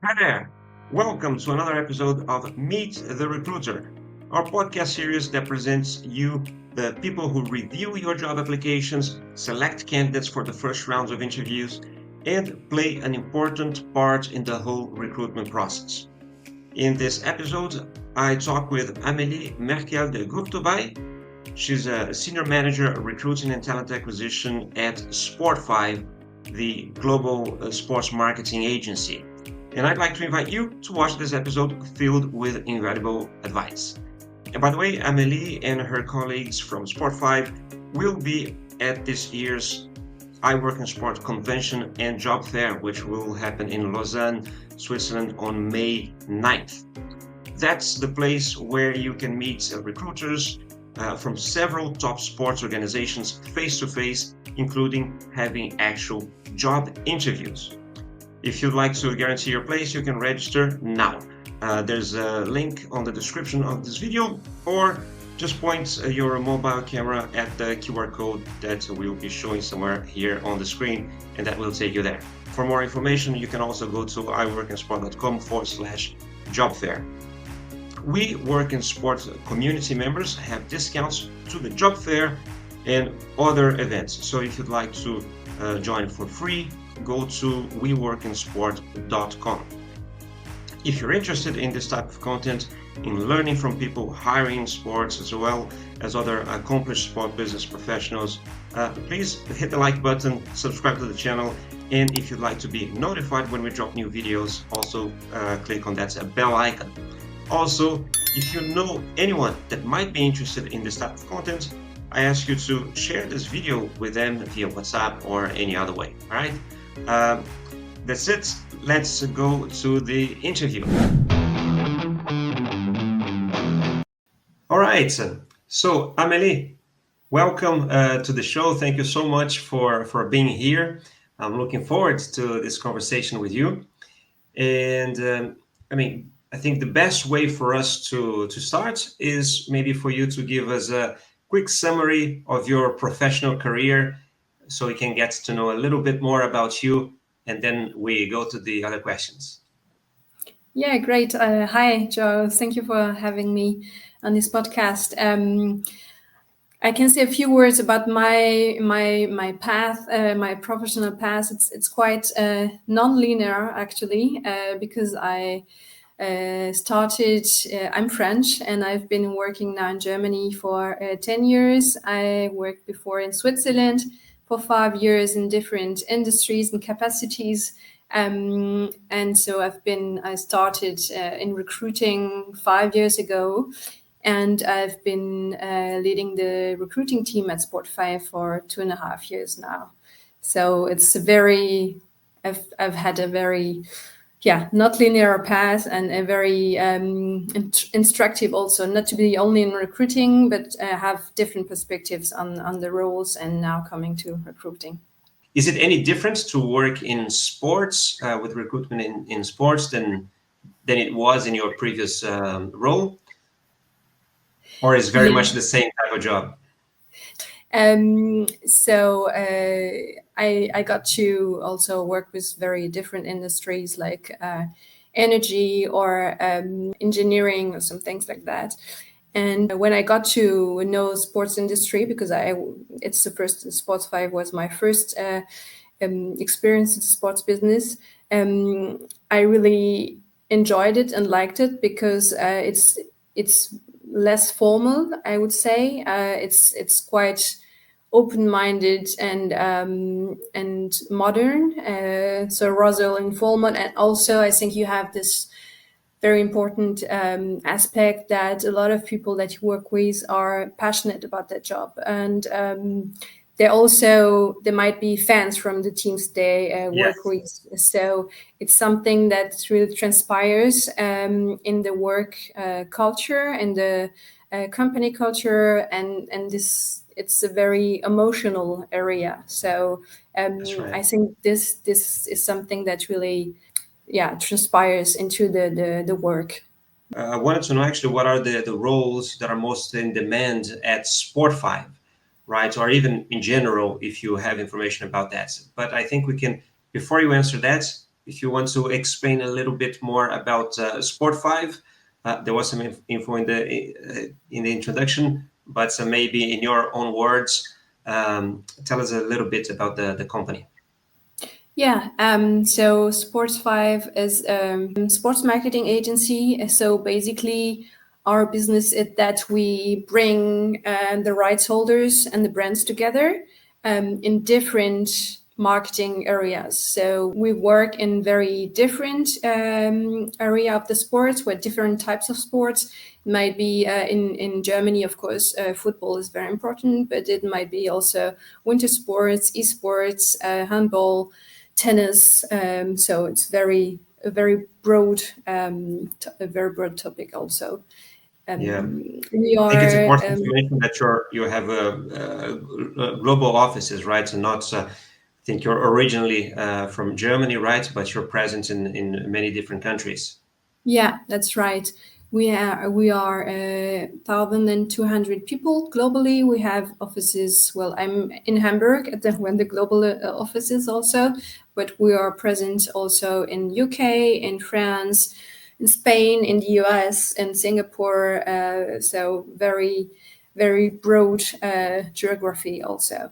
Hi there. Welcome to another episode of Meet the Recruiter, our podcast series that presents you the people who review your job applications, select candidates for the first rounds of interviews, and play an important part in the whole recruitment process. In this episode, I talk with Amélie Merkel de Gurtubay. She's a senior manager recruiting and talent acquisition at SPORTFIVE, the global sports marketing agency. And I'd like to invite you to watch this episode filled with invaluable advice. And by the way, Amélie and her colleagues from SPORTFIVE will be at this year's iWorkinSport convention and job fair, which will happen in Lausanne, Switzerland on May 9th. That's the place where you can meet recruiters from several top sports organizations face to face, including having actual job interviews. If you'd like to guarantee your place, you can register now. There's a link on the description of this video, or just point your mobile camera at the QR code that we'll be showing somewhere here on the screen, and that will take you there. For more information, you can also go to iWorkinSport.com/job fair. We Work in Sport community members have discounts to the job fair and other events. So if you'd like to join for free, go to weworkinsport.com. If you're interested in this type of content, in learning from people hiring in sports as well as other accomplished sport business professionals, please hit the like button, subscribe to the channel, and if you'd like to be notified when we drop new videos, also click on that bell icon. Also, if you know anyone that might be interested in this type of content, I ask you to share this video with them via WhatsApp or any other way. All right, that's it. Let's go to the interview. All right, so Amélie, welcome to the show. Thank you so much for being here. I'm looking forward to this conversation with you. And I think the best way for us to start is maybe for you to give us a quick summary of your professional career so we can get to know a little bit more about you, and then we go to the other questions. Yeah, great. Hi, Joe. Thank you for having me on this podcast. I can say a few words about my path, my professional path. It's quite non-linear actually, because I started. I'm French, and I've been working now in Germany for 10 years. I worked before in Switzerland for 5 years in different industries and capacities. And so I started in recruiting 5 years ago, and I've been leading the recruiting team at SPORTFIVE for 2.5 years now. So it's I've had a very, not linear path, and a very instructive also, not to be only in recruiting, but have different perspectives on the roles, and now coming to recruiting. Is it any different to work in sports with recruitment in sports than it was in your previous role? Or is very much the same type of job? So I got to also work with very different industries like energy or engineering or some things like that. And when I got to know sports industry, because SPORTFIVE was my first experience in the sports business, I really enjoyed it and liked it because it's less formal, I would say. It's quite open-minded and modern, so rather informal. And also, I think you have this very important aspect that a lot of people that you work with are passionate about their job, and they might be fans from the teams they work with. So it's something that really transpires in the work culture and the company culture, and this, it's a very emotional area. So I think this is something that really transpires into the work. I wanted to know actually what are the roles that are most in demand at SPORTFIVE, right? Or even in general, if you have information about that. But I think we can, before you answer that, if you want to explain a little bit more about SPORTFIVE. There was some info in the introduction, but maybe in your own words, tell us a little bit about the company. Yeah, so SPORTFIVE is a sports marketing agency. So basically, our business is that we bring the rights holders and the brands together in different marketing areas. So we work in very different area of the sports, with different types of sports. It might be in Germany, of course, football is very important, but it might be also winter sports, esports, handball, tennis. So it's a very broad topic also. Yeah. We I think it's are important to mention that you have global offices, right? And not, I think you're originally from Germany, right? But you're present in many different countries. Yeah, that's right. We are 1,200 people globally. We have offices. Well, I'm in Hamburg at when the global offices also, but we are present also in UK, in France, in Spain, in the US, in Singapore. So very broad geography also.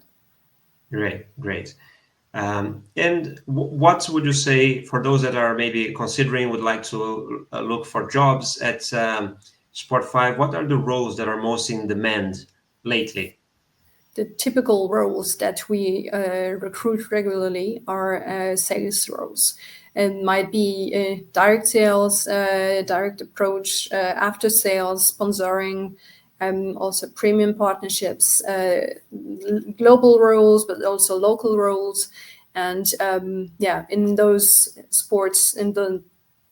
Great, great. And what would you say for those that are maybe considering, would like to look for jobs at SPORTFIVE? What are the roles that are most in demand lately? The typical roles that we recruit regularly are sales roles, and might be direct sales, direct approach, after sales, sponsoring, also premium partnerships, global roles, but also local roles, and yeah, in those sports, in the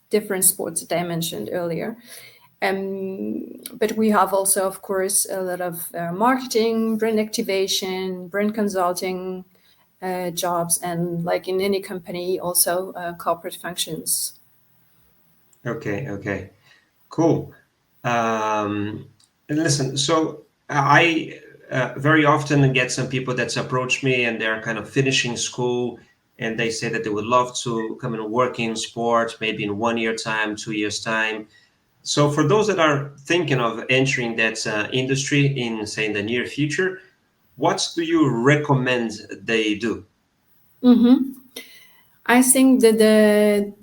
different sports that I mentioned earlier. But we have also, of course, a lot of marketing, brand activation, brand consulting jobs, and like in any company, also corporate functions. Okay, okay, cool. And listen, so I very often get some people that approach me and they're kind of finishing school and they say that they would love to come and work in sport, maybe in 1 year time, 2 years time. So for those that are thinking of entering that industry in, say, in the near future, what do you recommend they do? Hmm. I think that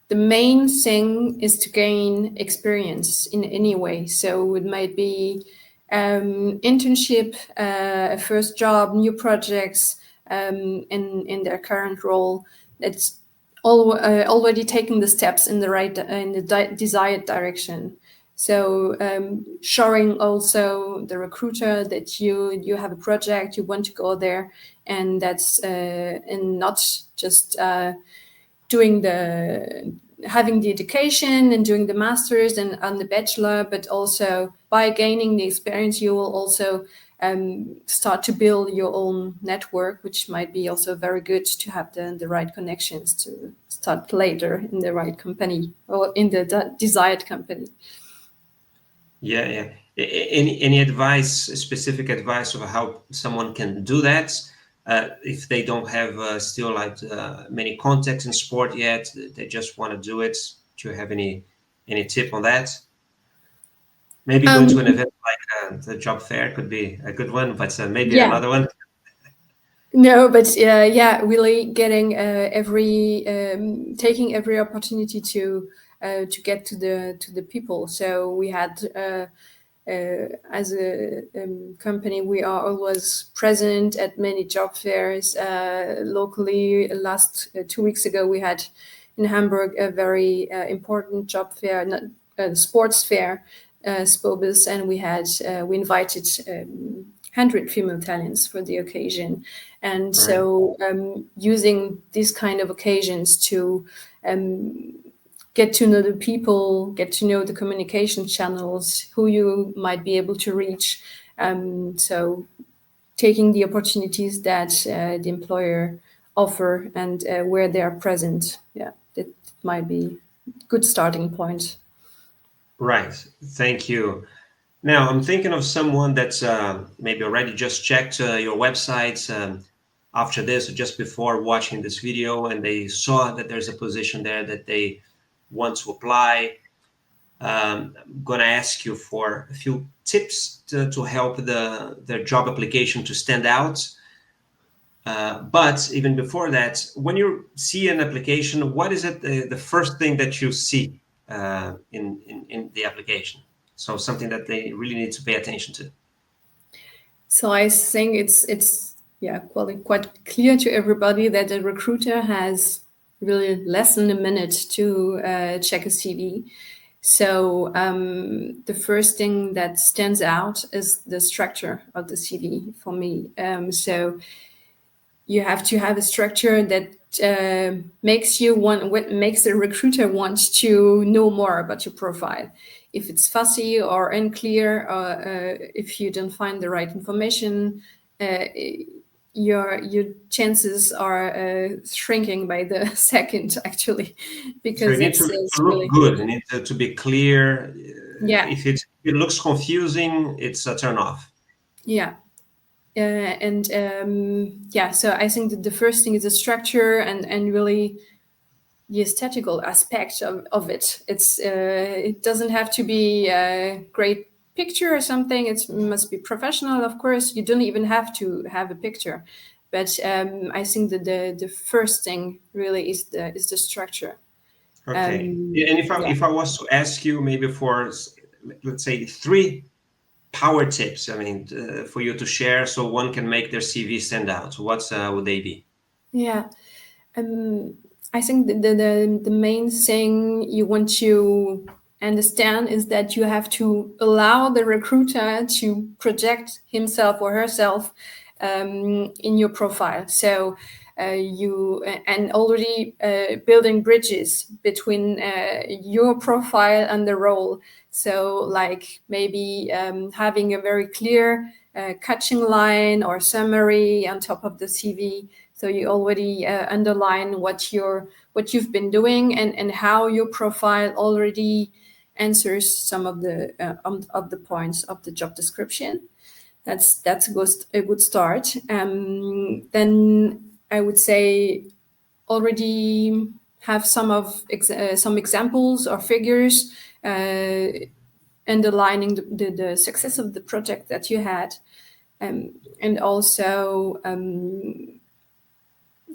the main thing is to gain experience in any way. So it might be internship, a first job, new projects in their current role. That's already taking the steps in the right in the desired direction. So showing also the recruiter that you have a project, you want to go there, and that's and not just doing the having the education and doing the masters and the bachelor, but also by gaining the experience, you will also start to build your own network, which might be also very good to have the right connections to start later in the right company or in the desired company. Yeah, yeah. Any advice, specific advice of how someone can do that if they don't have still like many contacts in sport yet, they just want to do it. Do you have any tip on that? Maybe going to an Um, event like the job fair could be a good one, but maybe yeah, another one. no, but yeah, really getting every taking every opportunity to get to the people. So we had as a company, we are always present at many job fairs locally. Last 2 weeks ago, we had in Hamburg a very important job fair, not sports fair, Spobis, and we invited 100 female talents for the occasion. And Right. so using these kind of occasions to get to know the people, get to know the communication channels, who you might be able to reach. So taking the opportunities that the employer offer and where they are present, yeah, that might be good starting point. Right. Thank you. Now, I'm thinking of someone that's maybe already just checked your website. after this, just before watching this video, and they saw that there's a position there that they want to apply, I'm going to ask you for a few tips to help their job application to stand out. But even before that, when you see an application, what is it the first thing that you see in the application? So something that they really need to pay attention to. So I think it's quite clear to everybody that a recruiter has really less than a minute to check a CV. So the first thing that stands out is the structure of the CV for me. So you have to have a structure that makes the recruiter want to know more about your profile. If it's fussy or unclear, or if you don't find the right information, your chances are shrinking by the second, actually, because So you need to look really good. You need to be clear. Yeah. If it looks confusing, it's a turn off. Yeah. So I think that the first thing is the structure and really the aesthetical aspect of it. It doesn't have to be a great picture or something. It must be professional, of course. You don't even have to have a picture, but I think that the first thing really is the structure. Okay. And if I was to ask you maybe for, let's say, 3 power tips, I mean, for you to share so one can make their CV stand out, what would they be? Yeah. I think the main thing you want to understand is that you have to allow the recruiter to project himself or herself in your profile. So you and already building bridges between your profile and the role. So like maybe having a very clear catching line or summary on top of the CV. So you already underline what you've been doing and how your profile already answers some of the points of the job description. That's a good start. Then I would say already have some examples or figures underlining the success of the project that you had, and also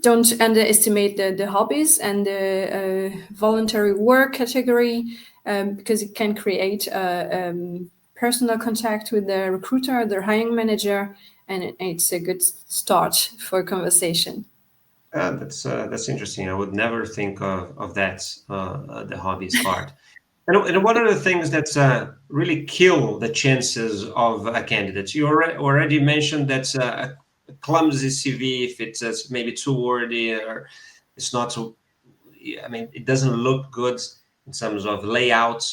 don't underestimate the hobbies and the voluntary work category, because it can create a personal contact with the recruiter, the hiring manager, and it's a good start for a conversation. That's interesting. I would never think of that, the hobbies part. And what are the things that really kill the chances of a candidate? You already mentioned that a clumsy CV, if it's maybe too wordy or it's not so, I mean, it doesn't look good in terms of layout,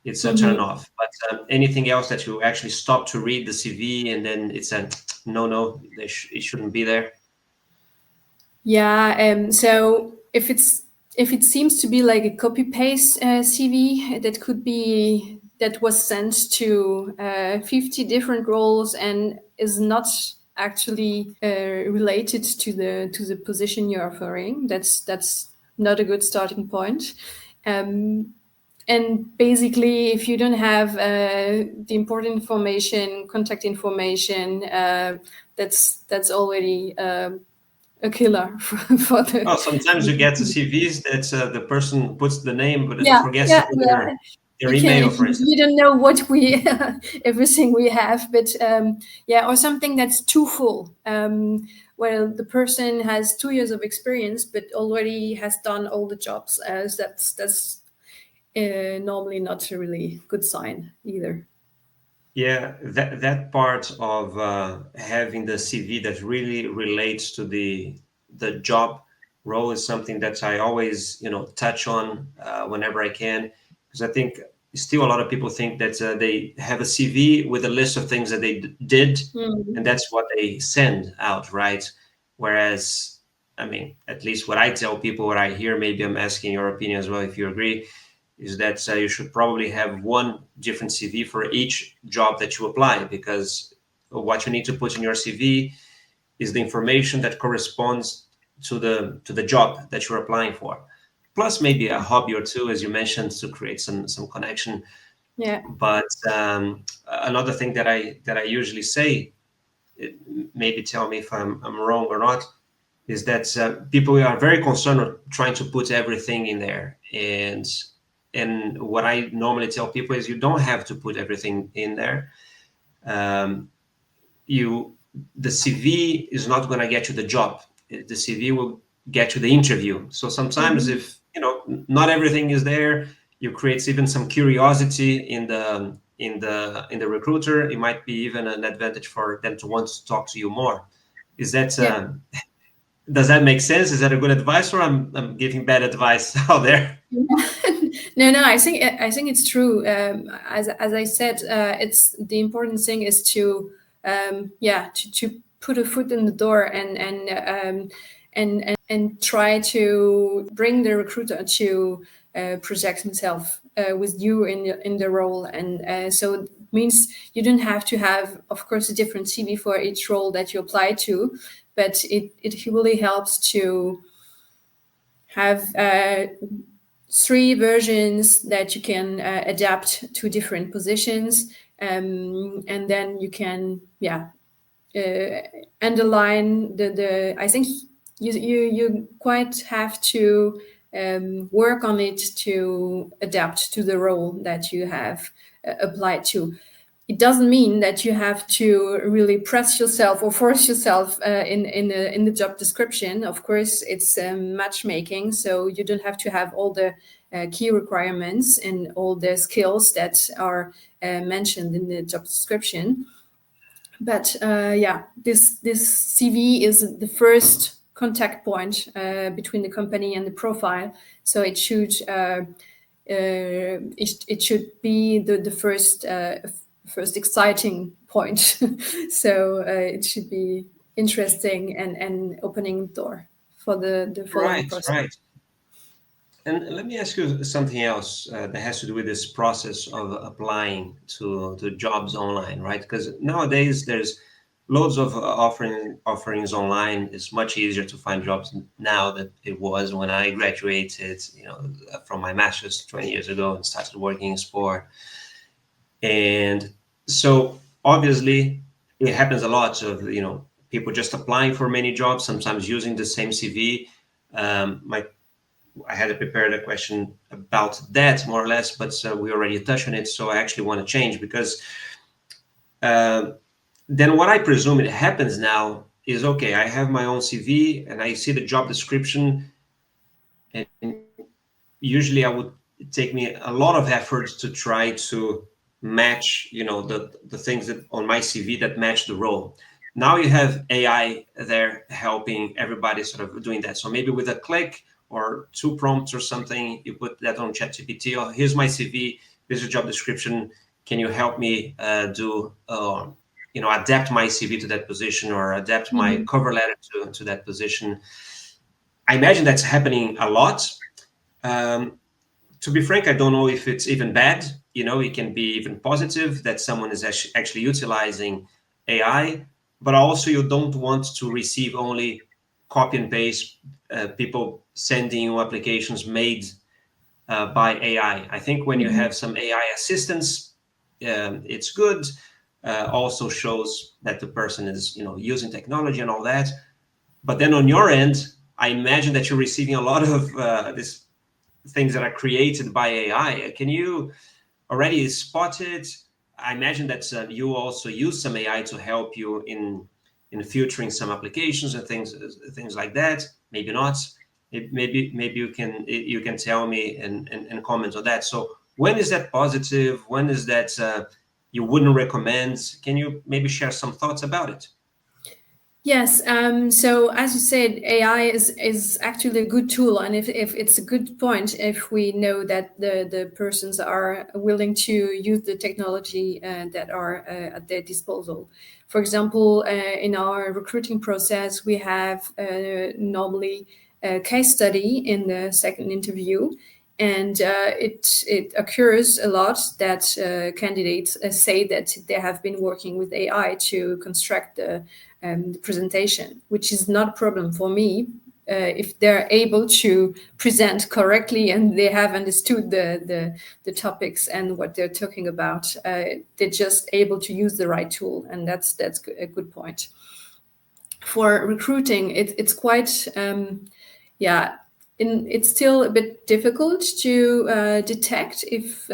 it's a turn off. But anything else that you actually stop to read the CV and then it's a no, it shouldn't be there? Yeah. So if it seems to be like a copy paste CV that was sent to 50 different roles and is not actually related to the position you're offering, that's not a good starting point. And basically, if you don't have the important information, contact information, that's already a killer for the. Well, sometimes you get the CVs that the person puts the name but Yeah, forgets to yeah, put yeah. their email, for You instance. don't know what we everything we have, but or something that's too full. Well, the person has 2 years of experience, but already has done all the jobs. That's normally not a really good sign either. Yeah, that part of having the CV that really relates to the job role is something that I always, touch on whenever I can, because I think still a lot of people think that they have a CV with a list of things that they did, and that's what they send out, right? Whereas, I mean, at least what I tell people, what I hear, maybe I'm asking your opinion as well, if you agree, is that you should probably have one different CV for each job that you apply, because what you need to put in your CV is the information that corresponds to the job that you're applying for, plus maybe a hobby or two, as you mentioned, to create some connection. Yeah. But another thing that I usually say, maybe tell me if I'm wrong or not, is that people are very concerned with trying to put everything in there. And what I normally tell people is you don't have to put everything in there. Um, the CV is not going to get you the job. The CV will get you the interview. So sometimes, Mm-hmm. if not everything is there, you create even some curiosity in the recruiter. It might be even an advantage for them to want to talk to you more. Is that Yeah. does that make sense? Is that a good advice, or I'm giving bad advice out there? No, I think it's true. As I said, it's the important thing is to to put a foot in the door and try to bring the recruiter to project himself with you in the role, and so it means you don't have to have, of course, a different CV for each role that you apply to, but it really helps to have three versions that you can adapt to different positions, and then you can uh, underline the I think you quite have to work on it to adapt to the role that you have applied to. It doesn't mean that you have to really press yourself or force yourself in the job description. Of course, it's matchmaking, so you don't have to have all the key requirements and all the skills that are mentioned in the job description. But this CV is the first contact point between the company and the profile, so it should be the first exciting point. So it should be interesting and opening the door for the following Right, process. right. And let me ask you something else that has to do with this process of applying to jobs online, right? Because nowadays there's loads of offerings online. It's much easier to find jobs now than it was when I graduated, from my master's 20 years ago and started working in sport. And so obviously it happens a lot of, people just applying for many jobs, sometimes using the same CV. I had to prepare a question about that more or less, but we already touched on it. So I actually want to change because uh, then what I presume it happens now is, okay, I have my own CV and I see the job description, and usually I would take me a lot of effort to try to match, the things that on my CV that match the role. Now you have AI there helping everybody sort of doing that. So maybe with a click or two prompts or something, you put that on ChatGPT. Oh, here's my CV. Here's a job description. Can you help me adapt my CV to that position, or adapt my Mhm. cover letter to that position? I imagine that's happening a lot. Um, to be frank, I don't know if it's even bad. It can be even positive that someone is actually utilizing AI, but also you don't want to receive only copy and paste, people sending you applications made by AI. I think when you Mhm. have some AI assistance, it's good. Also shows that the person is, using technology and all that. But then on your end, I imagine that you're receiving a lot of this things that are created by AI. Can you already spot it? I imagine that you also use some AI to help you in filtering some applications and things like that. Maybe not. Maybe you can tell me and comment on that. So when is that positive? When is that you wouldn't recommend? Can you maybe share some thoughts about it? Yes. So as you said, AI is actually a good tool, and if it's a good point, if we know that the persons are willing to use the technology that are at their disposal. For example, in our recruiting process, we have normally a case study in the second interview, and it occurs a lot that candidates say that they have been working with AI to construct the presentation, which is not a problem for me. If they're able to present correctly and they have understood the topics and what they're talking about, they're just able to use the right tool, and that's a good point. For recruiting, it's quite it's still a bit difficult to detect if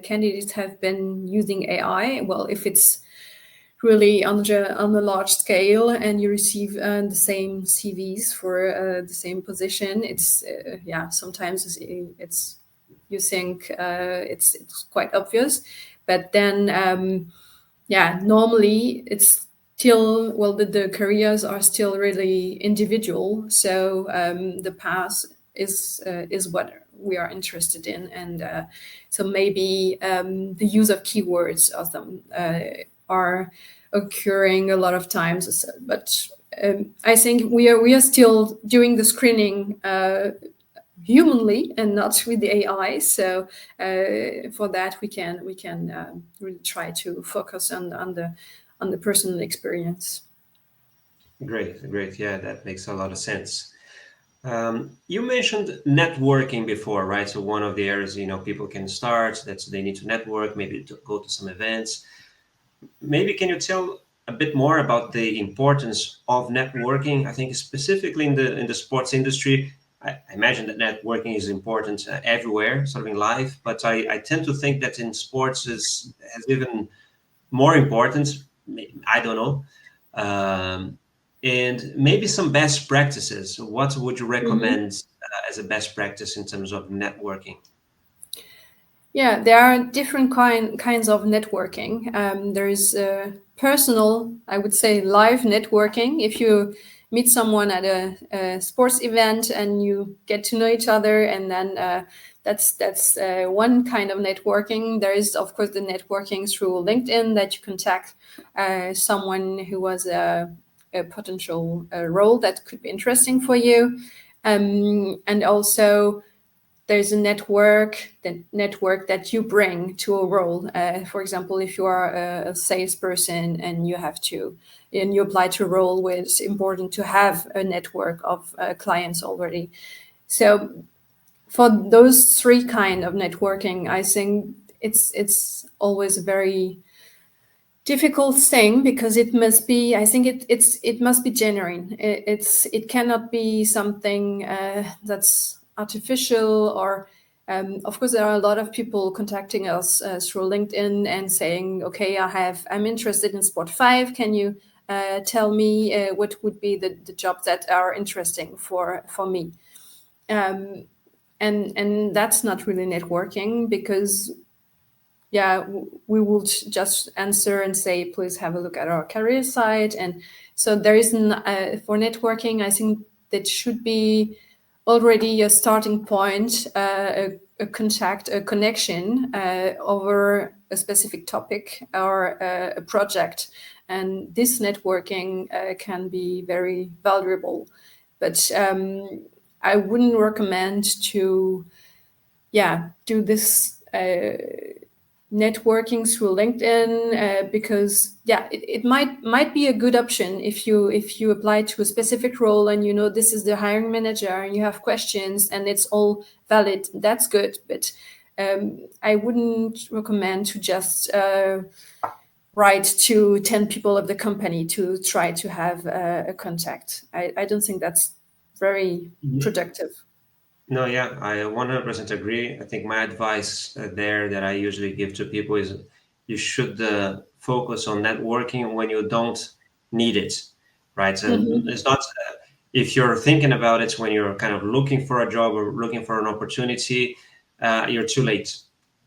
candidates have been using AI. Well, if it's really on a large scale and you receive the same CVs for the same position, it's sometimes it's you think it's quite obvious, but then normally it's still, well, the careers are still really individual, so the path is what we are interested in, and so maybe the use of keywords of them are occurring a lot of times, but I think we are still doing the screening humanly and not with the AI. So for that, we can really try to focus on the personal experience. Great. Yeah, that makes a lot of sense. You mentioned networking before, right? So one of the areas, people can start, that's they need to network, maybe to go to some events. Maybe can you tell a bit more about the importance of networking? I think specifically in the sports industry, I imagine that networking is important everywhere, sort of in life. But I tend to think that in sports has even more importance. I don't know. And maybe some best practices. What would you recommend as a best practice in terms of networking? Yeah, there are different kinds of networking. There is personal, I would say, live networking. If you meet someone at a sports event and you get to know each other, and then that's one kind of networking. There is, of course, the networking through LinkedIn, that you contact someone who was a potential role that could be interesting for you, and also there's a network that you bring to a role. For example, if you are a salesperson and you apply to a role where it's important to have a network of clients already. So for those three kind of networking, I think it's always a very difficult thing, because it must be, I think it must be genuine. It cannot be something that's artificial, or of course there are a lot of people contacting us through LinkedIn and saying, okay, I'm interested in SPORTFIVE, can you tell me what would be the jobs that are interesting for me, and that's not really networking, because we will just answer and say, please have a look at our career site. And so there is for networking, I think that should be already a starting point, a connection over a specific topic or a project. And this networking can be very valuable. But I wouldn't recommend to do this networking through LinkedIn, because it might be a good option if you apply to a specific role and this is the hiring manager and you have questions and it's all valid. That's good, but I wouldn't recommend to just write to 10 people of the company to try to have a contact. I don't think that's very productive. No, yeah, I 100% agree. I think my advice there that I usually give to people is you should focus on networking when you don't need it, right? And it's not if you're thinking about it when you're kind of looking for a job or looking for an opportunity, you're too late.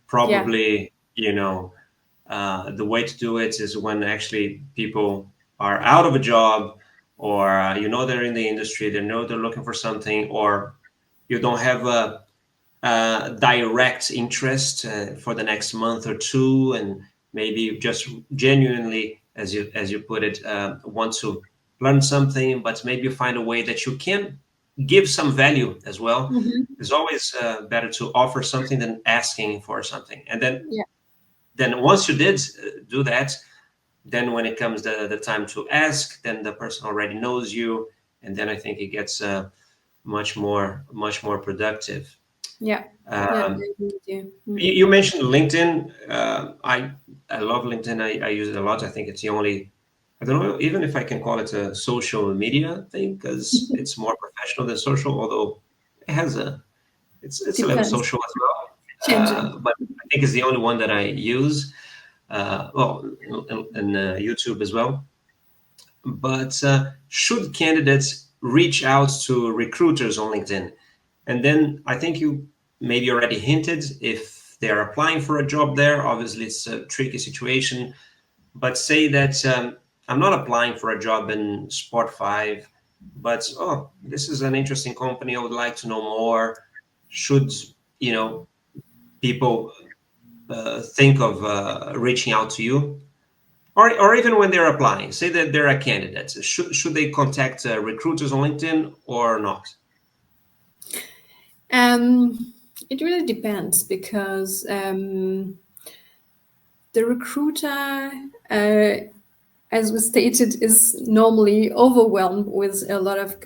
Probably, the way to do it is when actually people are out of a job, or they're in the industry, they know they're looking for something, or you don't have a direct interest for the next month or two, and maybe you just genuinely, as you put it, want to learn something, but maybe you find a way that you can give some value as well. It's always better to offer something than asking for something. And then once you did do that, Then when it comes the time to ask, then the person already knows you, and then I think it gets much more productive. Yeah. Yeah. I Um, agree with you. you mentioned LinkedIn. I love LinkedIn. I use it a lot. I think it's the only, I don't know even if I can call it a social media thing, because it's more professional than social, although it has it's a little Depends. social as well. Changing. But I think it's the only one that I use. Well, and YouTube as well. But should candidates reach out to recruiters on LinkedIn? And then I think you maybe already hinted, if they're applying for a job there, obviously it's a tricky situation. But say that I'm not applying for a job in Sport5, but oh, this is an interesting company. I would like to know more. Should, you know, people think of reaching out to you? Or even when they're applying, say that they're a candidate, should they contact recruiters on LinkedIn or not? It really depends because the recruiter, as was stated, is normally overwhelmed with a lot of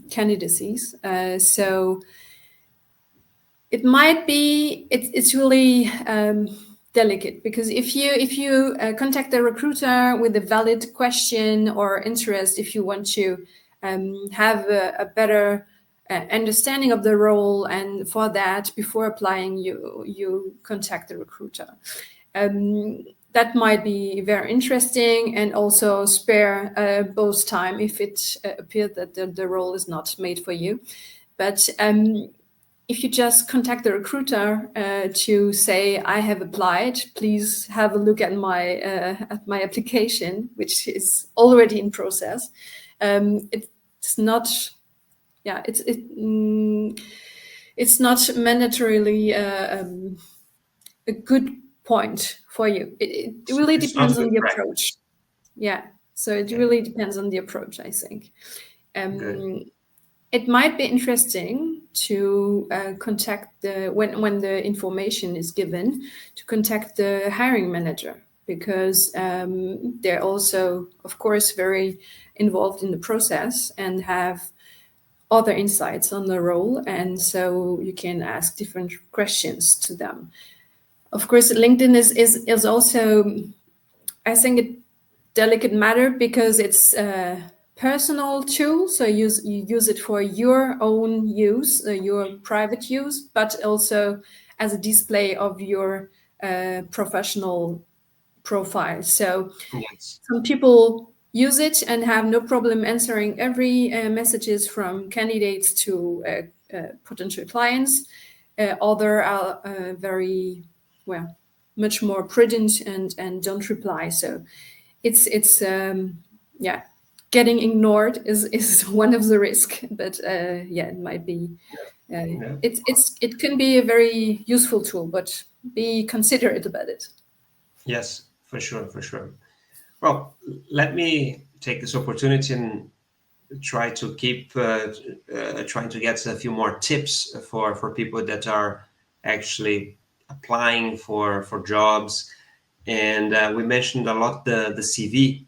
candidacies. So it might be it's really delicate, because if you contact the recruiter with a valid question or interest, if you want to have a better understanding of the role, and for that, before applying, you contact the recruiter. That might be very interesting, and also spare both time if it appears that the role is not made for you. But if you just contact the recruiter to say, I have applied, please have a look at my application, which is already in process. It's not, yeah, it's not mandatorily a good point for you. It really It's not depends a on good the practice. approach. Yeah, so it Okay, really depends on the approach, I think. good. It might be interesting to contact when the information is given, to contact the hiring manager, because they're also, of course, very involved in the process and have other insights on the role, and so you can ask different questions to them. Of course, LinkedIn is also, I think, a delicate matter, because it's a personal tool. So you use it for your own use, your private use, but also as a display of your professional profile. So Yes. some people use it and have no problem answering every messages from candidates to potential clients. Other are very, well, much more prudent and don't reply. So it's yeah, getting ignored is one of the risk. But yeah, it might be Yeah. it can be a very useful tool, but be considerate about it. Yes, for sure, for sure. Well, let me take this opportunity and try to keep trying to get a few more tips for people that are actually applying for jobs. And we mentioned a lot the CV.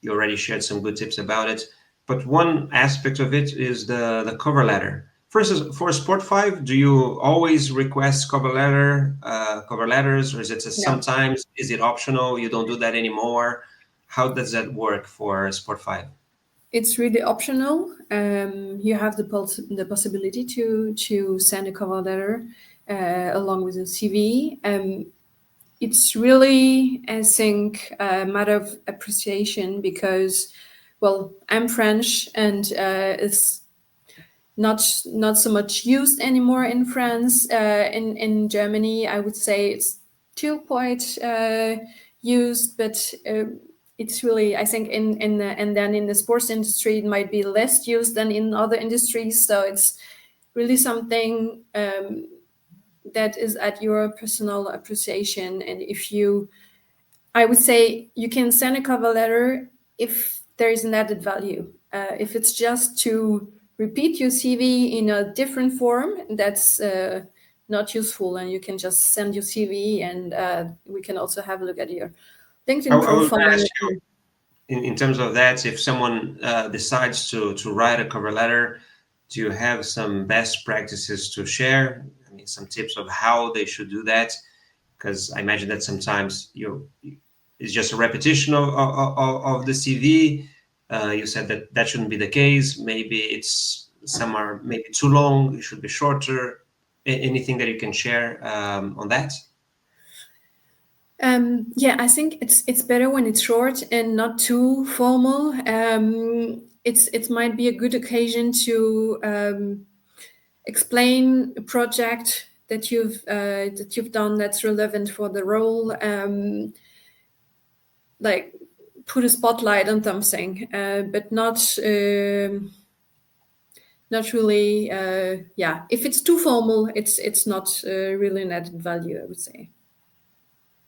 You already shared some good tips about it, but one aspect of it is the cover letter. First, for Sport5, do you always request cover letters, or is it No, sometimes is it optional? You don't do that anymore. How does that work for Sport5? it's really optional. You have the possibility to send a cover letter along with a CV. It's really, I think, a matter of appreciation, because, well, I'm French, and it's not so much used anymore in France. In Germany, I would say it's still quite used, but it's really, I think, and then in the sports industry, it might be less used than in other industries. So it's really something that is at your personal appreciation. And if you, I would say, you can send a cover letter if there is an added value. If it's just to repeat your CV in a different form, that's not useful, and you can just send your CV, and we can also have a look at your LinkedIn I will profile. ask you in terms of that, if someone decides to write a cover letter, do you have some best practices to share? I mean, some tips of how they should do that? Because I imagine that sometimes it's just a repetition of the CV. You said that that shouldn't be the case. Maybe some are maybe too long. It should be shorter. Anything that you can share on that? Yeah, I think it's better when it's short and not too formal. It might be a good occasion to explain a project that you've done that's relevant for the role. Like put a spotlight on something, but not really. Yeah, if it's too formal, it's not really an added value, I would say.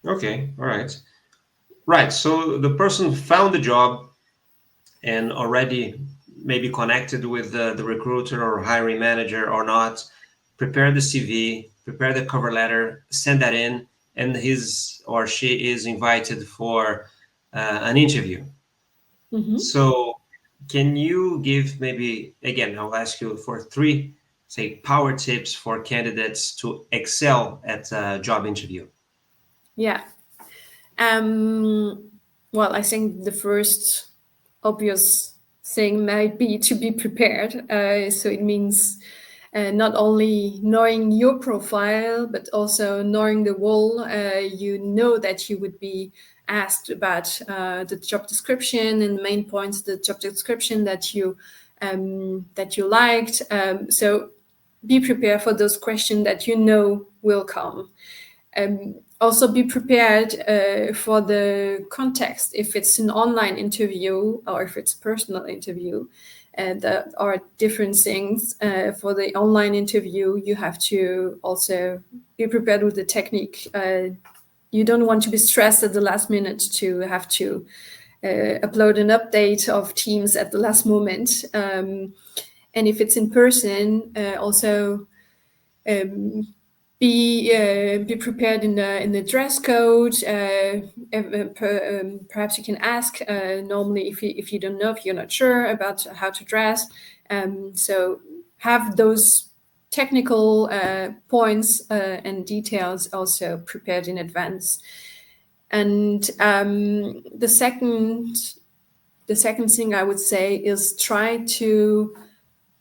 Okay, all right. Right. So the person found the job and already maybe connected with the recruiter or hiring manager or not, prepare the CV, prepare the cover letter, send that in, and his or she is invited for an interview. Mm-hmm. So, can you give maybe, again, I'll ask you for three, say, power tips for candidates to excel at a job interview? Yeah. Well, I think the first obvious thing might be to be prepared. So it means not only knowing your profile, but also knowing the role. You know that you would be asked about the job description and the main points of the job description that you liked. So be prepared for those questions that you know will come. Also be prepared for the context, if it's an online interview or if it's a personal interview. That are different things. For the online interview, you have to also be prepared with the technique. You don't want to be stressed at the last minute to have to upload an update of Teams at the last moment. And if it's in person, also be prepared in the dress code. Perhaps you can ask. Normally, if you don't know, if you're not sure about how to dress, so have those technical points and details also prepared in advance. And the second thing I would say is try to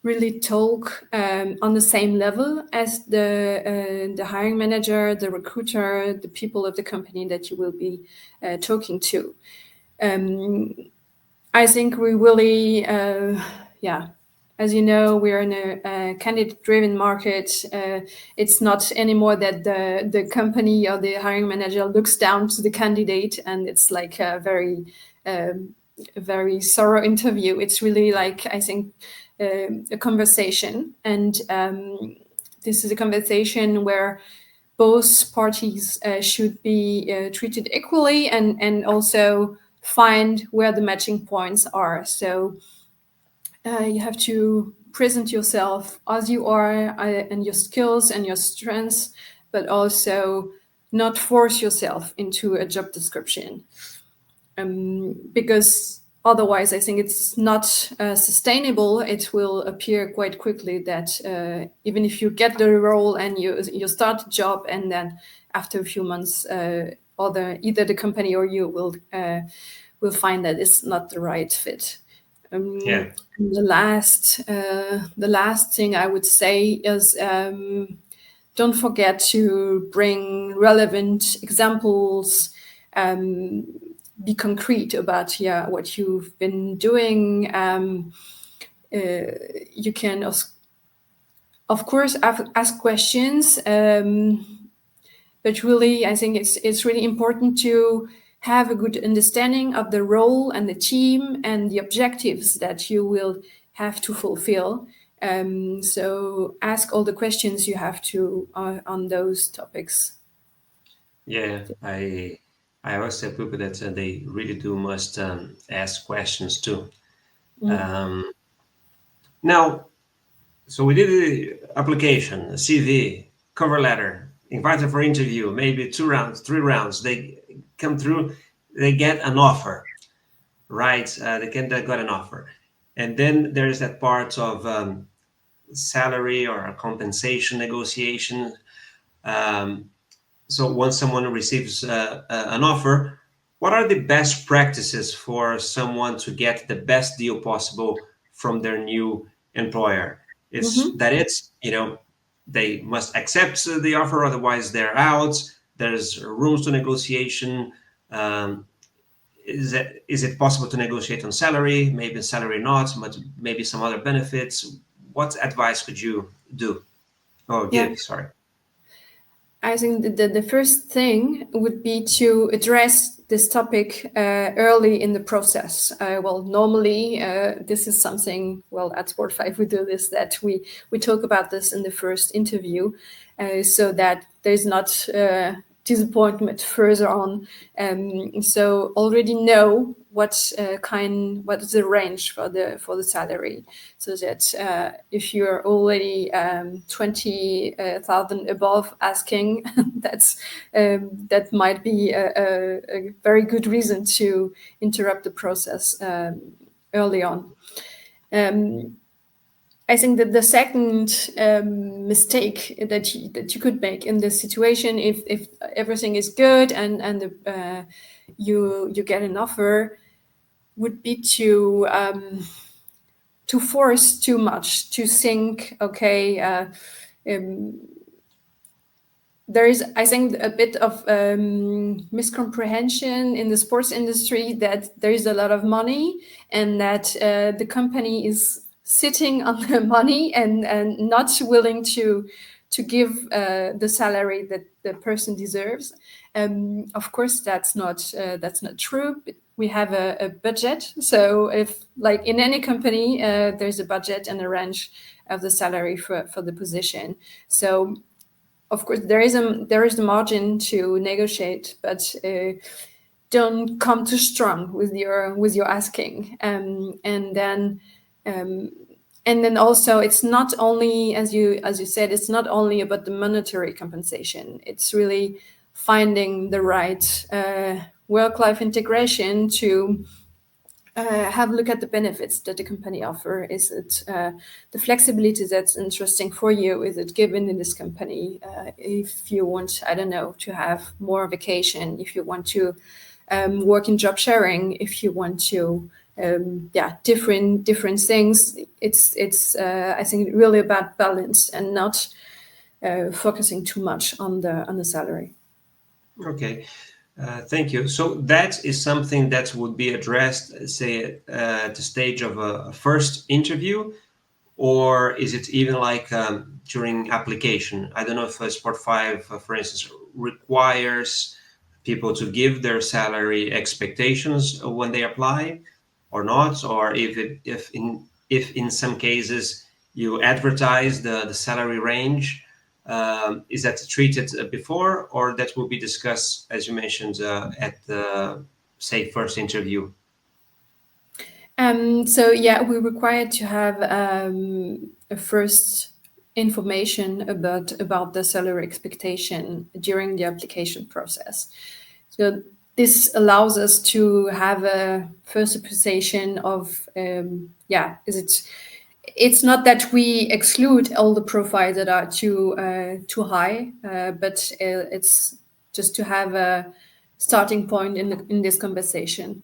really talk on the same level as the hiring manager, the recruiter, the people of the company that you will be talking to. I think we really, as you know, we're in a candidate-driven market. It's not anymore that the company or the hiring manager looks down to the candidate and it's like a very thorough interview. It's really like, I think, a conversation, and this is a conversation where both parties should be treated equally, and also find where the matching points are. So you have to present yourself as you are, and your skills and your strengths, but also not force yourself into a job description, because otherwise, I think it's not sustainable. It will appear quite quickly that even if you get the role and you start the job, and then after a few months, either the company or you will find that it's not the right fit. Yeah. The last thing I would say is don't forget to bring relevant examples. Be concrete about what you've been doing. You can, of course, ask questions, but really, I think it's really important to have a good understanding of the role and the team and the objectives that you will have to fulfill. So ask all the questions you have to on those topics. Yeah, I always tell people that they really do must ask questions too. Um, Now, so we did the application, a CV, cover letter, invited for interview, maybe 2 rounds, 3 rounds. They come through. they get an offer, right? They got an offer, and then there is that part of salary or a compensation negotiation. Um, so once someone receives an offer, what are the best practices for someone to get the best deal possible from their new employer? Mhm. It's, they must accept the offer, otherwise they're out. There's rooms to negotiation. Um, is it possible to negotiate on salary? Maybe salary not, but maybe some other benefits. What advice could you do or Yeah. give? Sorry. I think the first thing would be to address this topic early in the process. Well, normally this is something, well, at Sport5 we do this, that we talk about this in the first interview so that there's not disappointment further on. So already know what is the range for the salary, so that if you're already 20,000 above asking, that might be a very good reason to interrupt the process early on. I think that the second mistake that you could make in this situation, if everything is good and you get an offer, would be to force too much, to think, okay, there is, I think, a bit of miscomprehension in the sports industry that there is a lot of money and that the company is sitting on the money and not willing to give the salary that the person deserves. Of course, that's not true. We have a budget, so if, like in any company, there's a budget and a range of the salary for the position. So of course there is the margin to negotiate, but don't come too strong with your asking. And then also, it's not only, as you said, it's not only about the monetary compensation. It's really finding the right work-life integration to have a look at the benefits that the company offer. Is it the flexibility that's interesting for you? Is it given in this company? If you want, I don't know, to have more vacation, if you want to work in job sharing, if you want to, different things. It's I think really about balance and not focusing too much on the salary. Okay. Thank you. So that is something that would be addressed, say, at the stage of a first interview, or is it even like during application? I don't know if Sport5, for instance, requires people to give their salary expectations when they apply or not, or if in some cases you advertise the salary range. Is that treated before, or that will be discussed, as you mentioned, at the, say, first interview? So yeah, we're required to have a first information about the salary expectation during the application process. So this allows us to have a first appreciation of is it. It's not that we exclude all the profiles that are too high, but it's just to have a starting point in this conversation.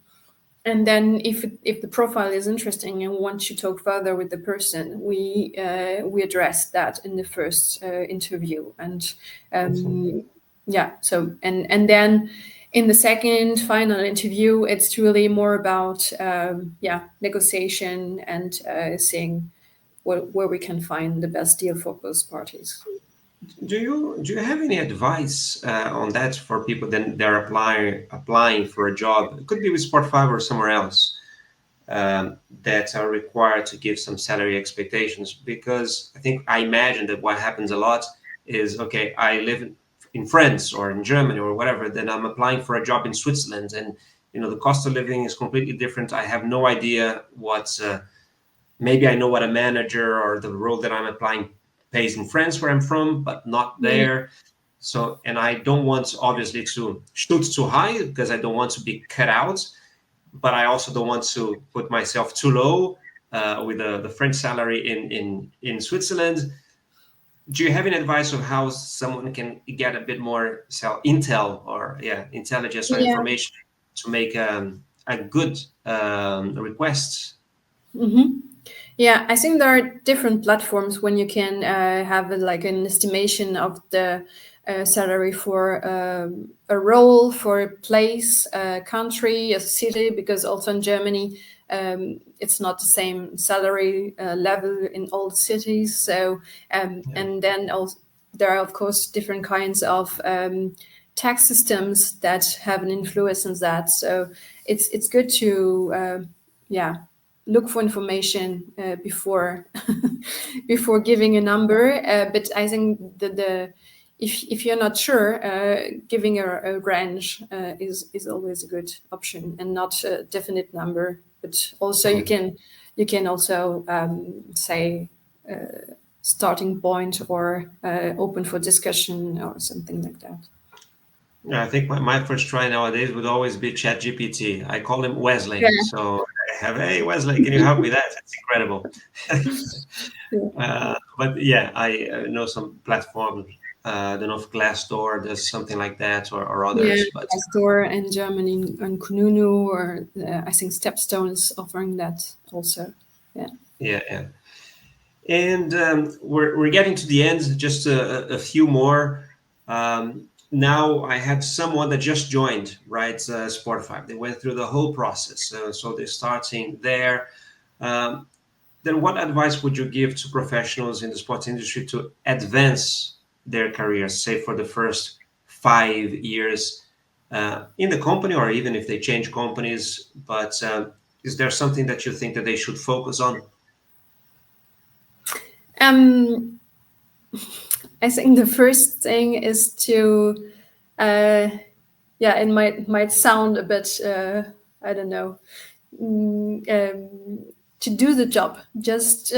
And then if the profile is interesting and we want to talk further with the person, we address that in the first interview. And so and then in the second final interview, it's really more about negotiation and seeing where we can find the best deal for both parties. Do you have any advice on that for people that they're applying for a job? It could be with Sport5 or somewhere else, that are required to give some salary expectations, because I imagine that what happens a lot is, okay, I live in France or in Germany or whatever, then I'm applying for a job in Switzerland, and the cost of living is completely different. I have no idea what maybe I know what a manager or the role that I'm applying pays in France where I'm from, but not Mm. there. So, and I don't want obviously to shoot too high because I don't want to be cut out, but I also don't want to put myself too low with the French salary in Switzerland. Do you have any advice of how someone can get a bit more intel or intelligence or Yeah. information to make a good request? Mm-hmm. Yeah, I think there are different platforms when you can have like an estimation of the salary for a role, for a place, a country, a city, because also in Germany, it's not the same salary level in all the cities. So, and then also there are, of course, different kinds of tax systems that have an influence on that. So it's good to, yeah, look for information before before giving a number. But I think the if you're not sure, giving a range is always a good option, and not a definite number. But also you can also say starting point or open for discussion or something like that. Yeah, I think my first try nowadays would always be ChatGPT. I call him Wesley. Yeah. So I have, hey, Wesley, can you help me with that? It's incredible. Yeah. But yeah, I know some platforms. I don't know if Glassdoor does something like that or Yeah, others, but store in Germany and Kununu, or I think Stepstone is offering that also. Yeah. yeah. And we're getting to the end, just a few more. Now I have someone that just joined, right? SPORTFIVE. They went through the whole process. So they're starting there. Um, then what advice would you give to professionals in the sports industry to advance their careers, say for the first 5 years in the company, or even if they change companies? But is there something that you think that they should focus on? Um, I think the first thing is to, uh, yeah, it might sound a bit, I don't know, to do the job. Just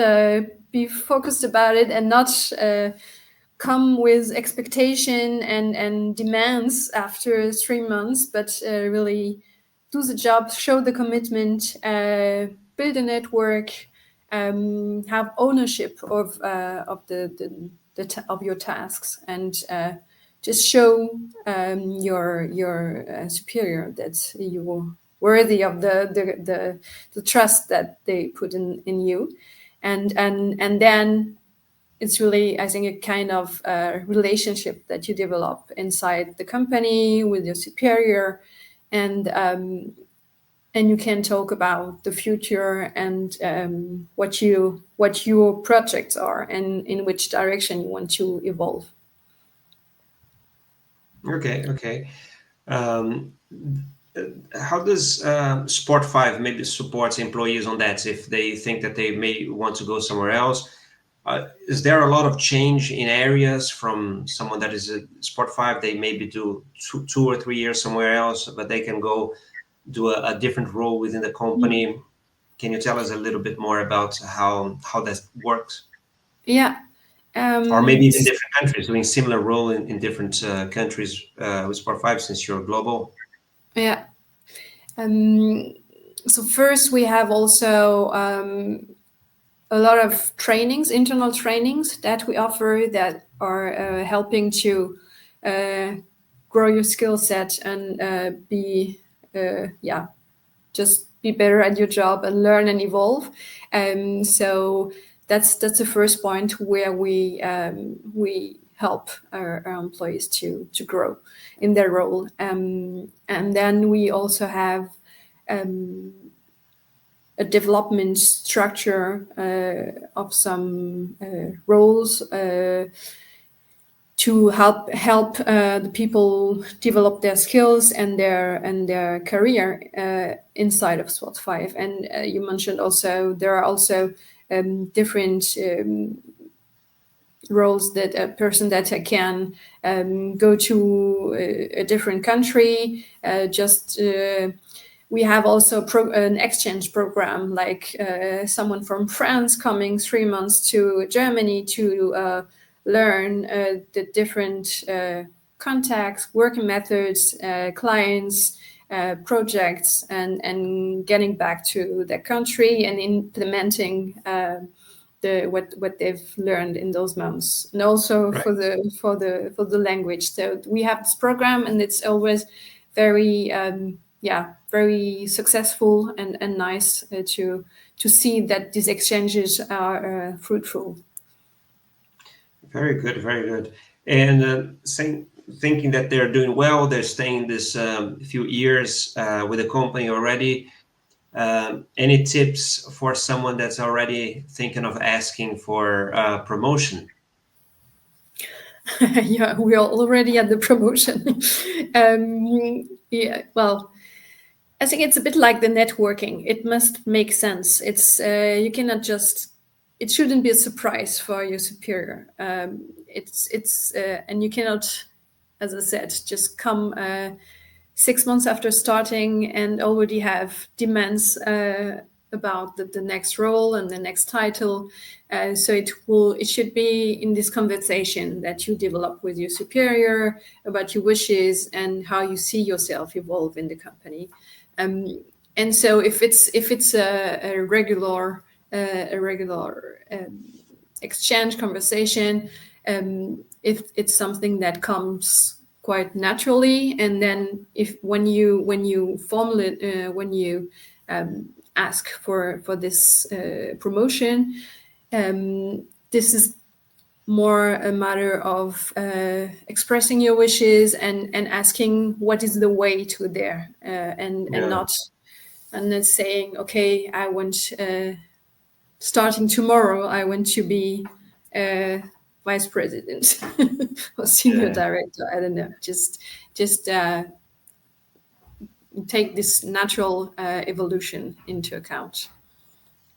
be focused about it and not come with expectation and demands after 3 months, but really do the job, show the commitment, build a network, have ownership of of your tasks, and just show your superior that you are worthy of the trust that they put in you, and then it's really, I think, a kind of relationship that you develop inside the company with your superior, and and you can talk about the future and what your projects are and in which direction you want to evolve. Okay. Um, how does Sport5 maybe support employees on that if they think that they may want to go somewhere else? Is there a lot of change in areas from someone that is a Sport5? They maybe do 2 or 3 years somewhere else, but they can go do a different role within the company. Can you tell us a little bit more about how that works? Yeah. Or maybe even different countries doing similar role in different countries with Sport5 since you're global. Yeah. Um, so first, we have also a lot of trainings, internal trainings that we offer that are helping to grow your skill set and just be better at your job and learn and evolve. So that's the first point where we help our employees to grow in their role. And then we also have a development structure of some roles to help the people develop their skills and their career inside of SPORT5. And you mentioned also there are also different roles that a person that can go to a different country. We have also an exchange program, like someone from France coming 3 months to Germany to learn the different contacts, working methods, clients, projects, and getting back to their country and implementing what they've learned in those months, and also Right. for the language. So we have this program, and it's always very very successful and nice to see that these exchanges are fruitful. Very good, very good. And thinking that they're doing well, they're staying this few years with the company already. Any tips for someone that's already thinking of asking for promotion? Yeah, we are already at the promotion. Yeah, well, I think it's a bit like the networking. It must make sense. It's you cannot just. It shouldn't be a surprise for your superior. And you cannot, as I said, just come 6 months after starting and already have demands about the next role and the next title. So it should be in this conversation that you develop with your superior about your wishes and how you see yourself evolve in the company. And so if it's a regular exchange conversation, if it's something that comes quite naturally, and then if when you formulate when you ask for this promotion, this is more a matter of expressing your wishes and asking what is the way to there, and Yeah. not saying, okay, I want starting tomorrow I want to be vice president or senior Yeah. director. I don't know. Just take this natural evolution into account.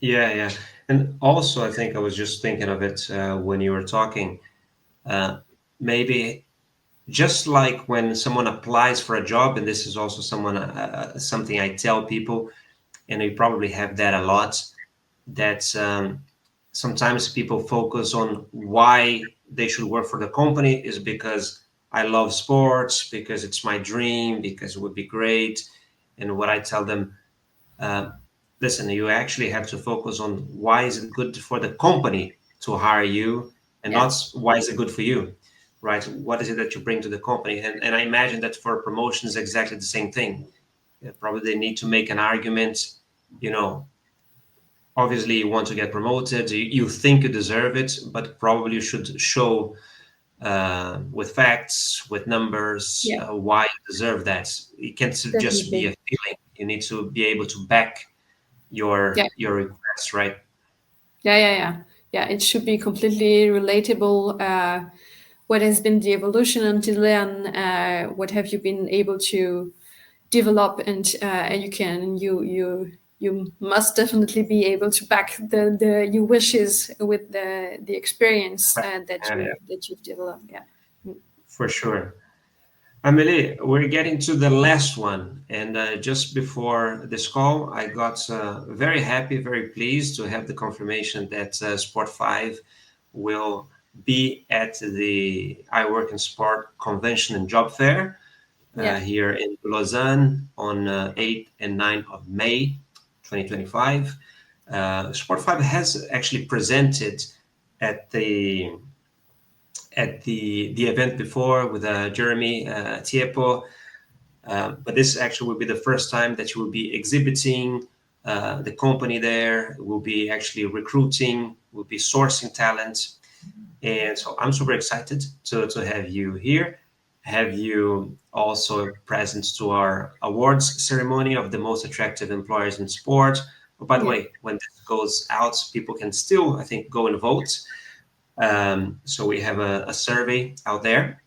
Yeah, yeah. And also, I think I was just thinking of it when you were talking. Maybe just like when someone applies for a job, and this is also something I tell people, and you probably have that a lot, that sometimes people focus on why they should work for the company is because I love sports, because it's my dream, because it would be great. And what I tell them, uh, listen, you actually have to focus on why is it good for the company to hire you, and Yeah, not why is it good for you, right? What is it that you bring to the company? And I imagine that for promotions, exactly the same thing. Yeah, probably they need to make an argument, you know, obviously you want to get promoted, you think you deserve it, but probably you should show with facts, with numbers, yeah, why you deserve that. It can't just be a definitely. feeling. You need to be able to back Yeah, your request, right? yeah. It should be completely relatable. What has been the evolution until then? What have you been able to develop? And you must definitely be able to back the your wishes with the experience Right. Yeah, that you've developed. Yeah. for sure. Amélie, we're getting to the last one. And just before this call, I got very happy, very pleased to have the confirmation that Sport5 will be at the iWorkinSport Convention and Job Fair Yeah. here in Lausanne on 8th and 9th of May 2025. Sport5 has actually presented at the event before with Jeremy Tiepo, but this actually will be the first time that you will be exhibiting the company there. Will be actually recruiting, will be sourcing talent, and so I'm super excited to have you here. Have you also present to our awards ceremony of the most attractive employers in sport? Oh, by the Yeah. way, when this goes out, people can still, I think, go and vote. So we have a survey out there.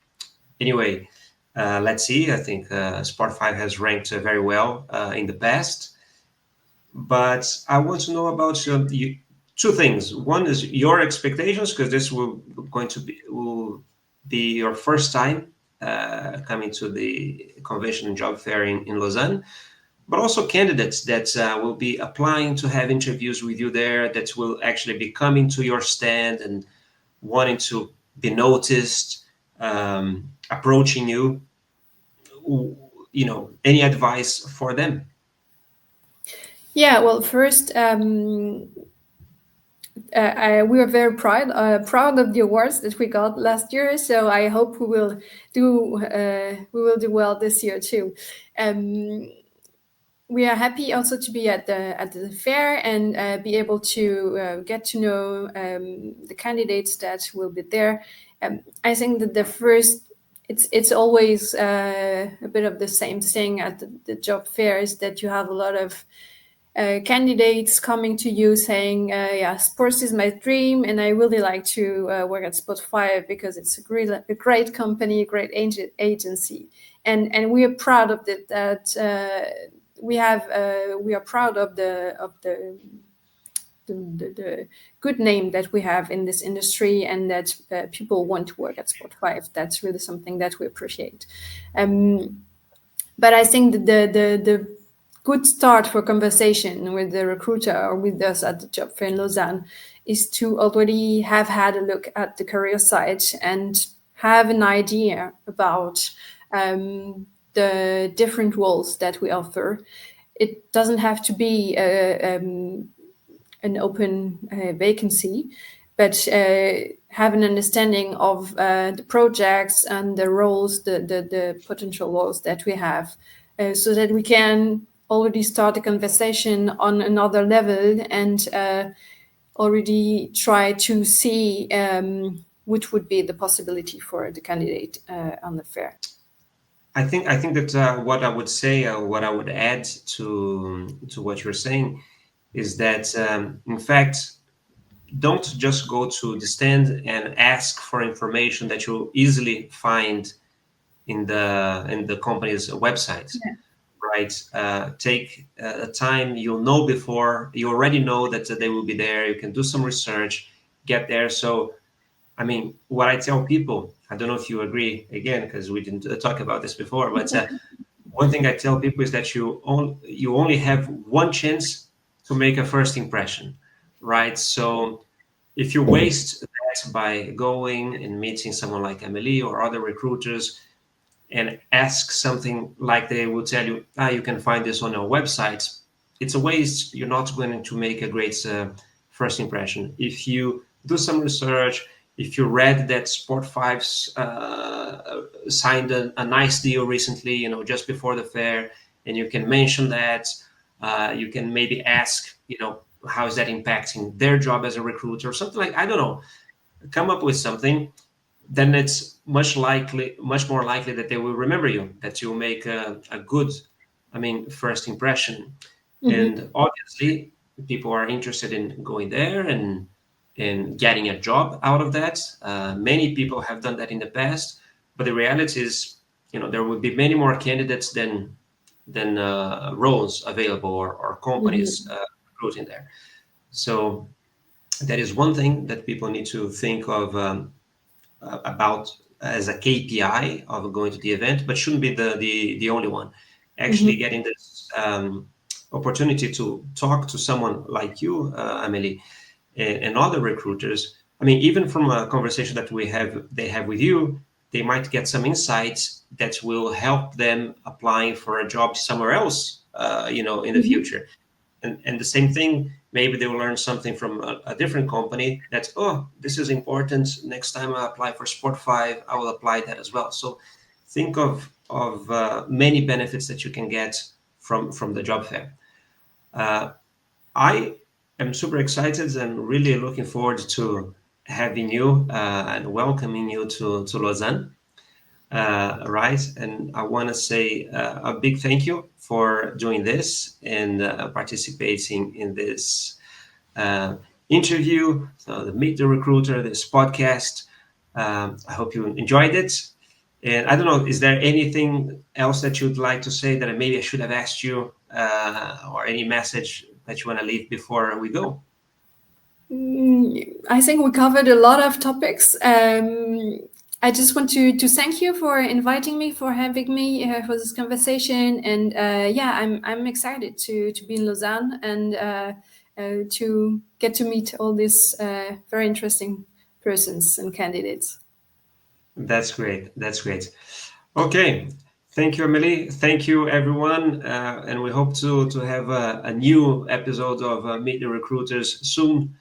Anyway, let's see. I think Sport5 has ranked very well in the past. But I want to know about two things. One is your expectations, because this will be your first time coming to the convention and job fair in Lausanne, but also candidates that will be applying to have interviews with you there, that will actually be coming to your stand and wanting to be noticed, approaching you, any advice for them? Yeah, well, first, we are very proud of the awards that we got last year. So I hope we will do well this year too. We are happy also to be at the fair and be able to get to know the candidates that will be there. I think that the first, it's always a bit of the same thing at the job fair, is that you have a lot of candidates coming to you saying, yeah, sports is my dream, and I really like to work at SPORTFIVE because it's a great company, a great agency, and we are proud of it. That we are proud of the good name that we have in this industry, and that people want to work at SPORTFIVE. That's really something that we appreciate. But I think that the good start for conversation with the recruiter or with us at the job fair in Lausanne is to already have had a look at the career site and have an idea about the different roles that we offer. It doesn't have to be an open vacancy, but have an understanding of the projects and the roles, the potential roles that we have, so that we can already start a conversation on another level and already try to see which would be the possibility for the candidate on the fair. I think that what I would say, what I would add to what you're saying, is that in fact, don't just go to the stand and ask for information that you'll easily find in the company's website. Yeah. Right? Take time. You already know that they will be there. You can do some research, get there. So, I mean, what I tell people, I don't know if you agree, again, because we didn't talk about this before, but one thing I tell people is that you only have one chance to make a first impression, right? So if you waste that by going and meeting someone like Amélie or other recruiters and ask something like they will tell you, you can find this on our website, it's a waste. You're not going to make a great first impression. If you do some research, if you read that SPORTFIVE's signed a nice deal recently, just before the fair, and you can mention that, you can maybe ask, how is that impacting their job as a recruiter or something like, I don't know, come up with something, then it's much more likely that they will remember you, that you'll make a good, first impression. Mhm. And obviously, people are interested in going there and getting a job out of that. Many people have done that in the past, but the reality is, there will be many more candidates than roles available or companies Mhm. recruiting there. So that is one thing that people need to think of. About as a KPI of going to the event, but shouldn't be the only one. Actually, Mhm. getting this opportunity to talk to someone like you, Amélie, and other recruiters. I mean, even from a conversation that they have with you, they might get some insights that will help them applying for a job somewhere else, in the Mhm. future. And the same thing, maybe they will learn something from a different company that, oh, this is important. Next time I apply for SPORTFIVE, I will apply that as well. So think of many benefits that you can get from the job fair. I am super excited and really looking forward to having you and welcoming you to Lausanne. Right. And I want to say a big thank you for doing this and participating in this uh, interview, so the Meet the Recruiter, this podcast. I hope you enjoyed it. And I don't know, is there anything else that you'd like to say that maybe I should have asked you, or any message that you want to leave before we go? I think we covered a lot of topics. I just want to thank you for inviting me, for having me for this conversation, and yeah, I'm excited to be in Lausanne and to get to meet all these very interesting persons and candidates. That's great. That's great. Okay. Thank you, Amélie. Thank you, everyone. And we hope to have a new episode of Meet the Recruiters soon.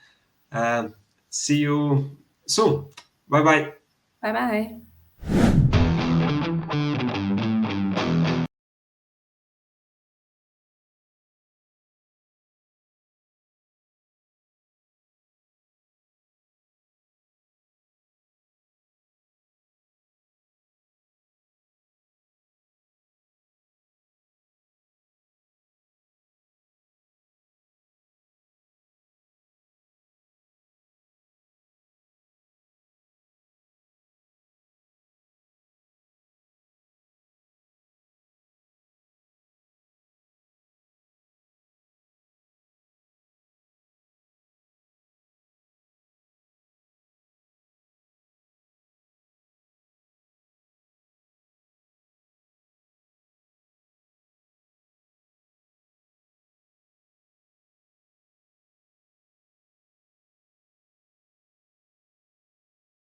See you soon. Bye bye. Bye bye.